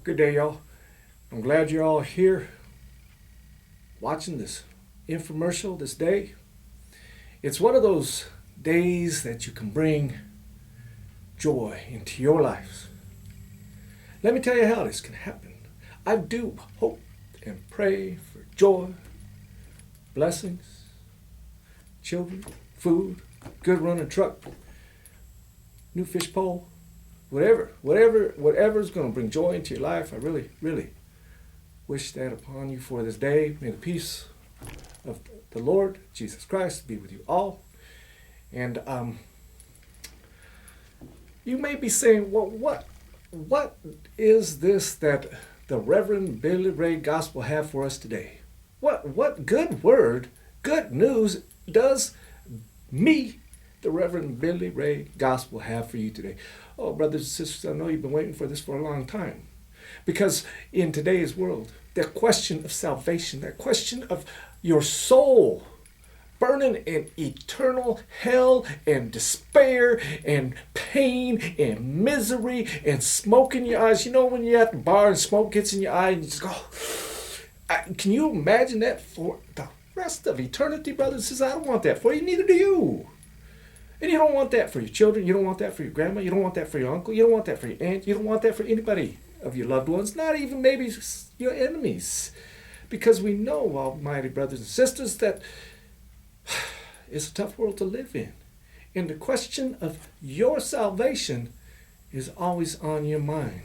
Good day, y'all. I'm glad you're all here watching this infomercial this day. It's one of those days that you can bring joy into your lives. Let me tell you how this can happen. I do hope and pray for joy, blessings, children, food, good running truck, new fish pole, whatever is going to bring joy into your life. I really wish that upon you for this day. May the peace of the Lord Jesus Christ be with you all. And you may be saying, well, what is this that the Reverend Billy Ray Gospel have for us today? What good word, good news does me, the Reverend Billy Ray Gospel, have for you today? Oh, brothers and sisters, I know you've been waiting for this for a long time. Because in today's world, that question of salvation, that question of your soul burning in eternal hell and despair and pain and misery and smoke in your eyes. You know when you're at the bar and smoke gets in your eye and you just go, can you imagine that for the rest of eternity, brothers and sisters? I don't want that for you, neither do you. And you don't want that for your children. You don't want that for your grandma. You don't want that for your uncle. You don't want that for your aunt. You don't want that for anybody of your loved ones, not even maybe your enemies. Because we know, almighty brothers and sisters, that it's a tough world to live in. And the question of your salvation is always on your mind.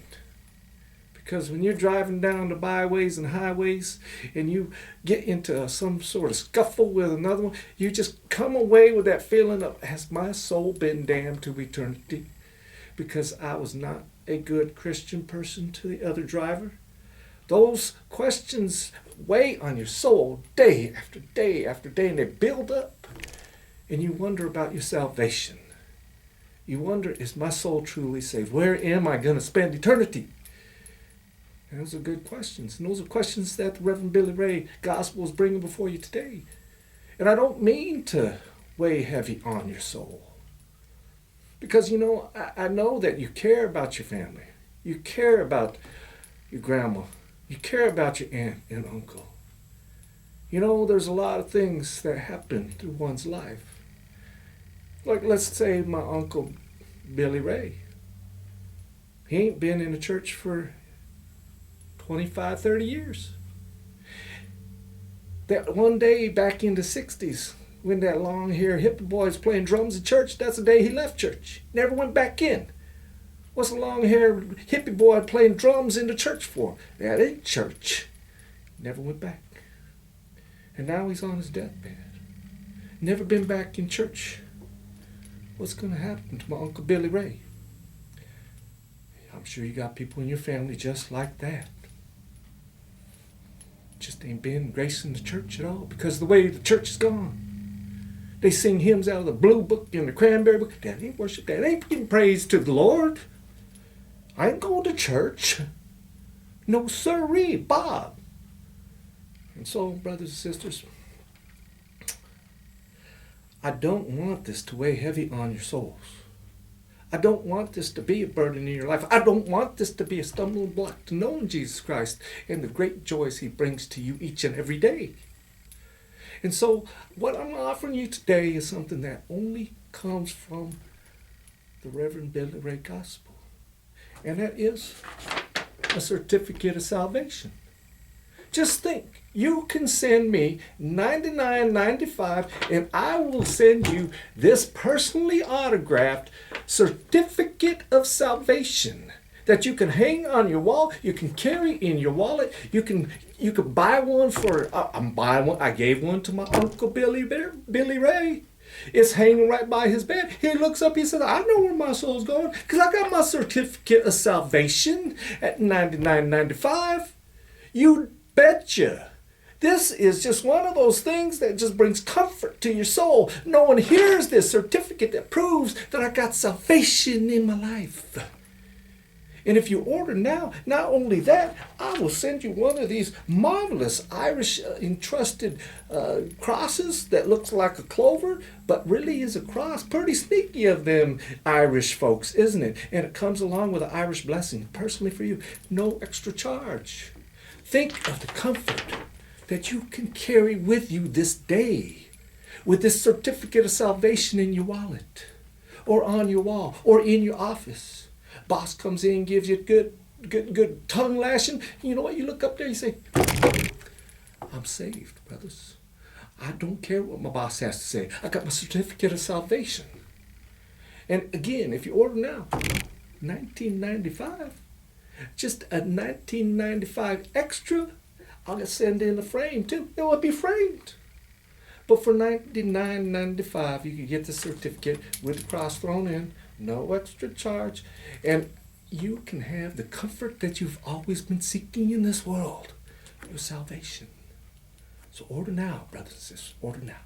Because when you're driving down the byways and highways and you get into some sort of scuffle with another one, you just come away with that feeling of, has my soul been damned to eternity because I was not a good Christian person to the other driver? Those questions weigh on your soul day after day after day, and they build up, and you wonder about your salvation. You wonder, is my soul truly saved? Where am I going to spend eternity? And those are good questions. And those are questions that the Reverend Billy Ray Gospel is bringing before you today. And I don't mean to weigh heavy on your soul. Because, you know, I know that you care about your family. You care about your grandma. You care about your aunt and uncle. You know, there's a lot of things that happen through one's life. Like, let's say my uncle Billy Ray. He ain't been in the church for 25, 30 years. That one day back in the 60s, when that long-haired hippie boy was playing drums in church, that's the day he left church. Never went back in. What's a long-haired hippie boy playing drums in the church for? That ain't church. Never went back. And now he's on his deathbed. Never been back in church. What's going to happen to my Uncle Billy Ray? I'm sure you got people in your family just like that. Just ain't been gracing the church at all because of the way the church is gone. They sing hymns out of the blue book and the cranberry book. That ain't worship. That ain't giving praise to the Lord. I ain't going to church. No sirree, Bob. And so, brothers and sisters, I don't want this to weigh heavy on your souls. I don't want this to be a burden in your life. I don't want this to be a stumbling block to knowing Jesus Christ and the great joys he brings to you each and every day. And so what I'm offering you today is something that only comes from the Reverend Billy Ray Gospel. And that is a certificate of salvation. Just think, you can send me $99.95 and I will send you this personally autographed certificate of salvation that you can hang on your wall, you can carry in your wallet, you can buy one for, I'm buying one, I gave one to my Uncle Billy Ray. It's hanging right by his bed. He looks up, he says, I know where my soul's going because I got my certificate of salvation at $99.95. You betcha. This is just one of those things that just brings comfort to your soul. No one hears this certificate that proves that I got salvation in my life. And if you order now, not only that, I will send you one of these marvelous Irish entrusted crosses that looks like a clover, but really is a cross. Pretty sneaky of them Irish folks, isn't it? And it comes along with an Irish blessing, personally for you. No extra charge. Think of the comfort that you can carry with you this day with this certificate of salvation in your wallet or on your wall or in your office. Boss comes in, gives you good tongue lashing. You know what? You look up there, you say, I'm saved, brothers. I don't care what my boss has to say. I got my certificate of salvation. And again, if you order now, $19.95, just a $19.95 extra, I'll send in the frame too. It will be framed. But for $99.95, you can get the certificate with the cross thrown in, no extra charge, and you can have the comfort that you've always been seeking in this world, your salvation. So order now, brothers and sisters, order now.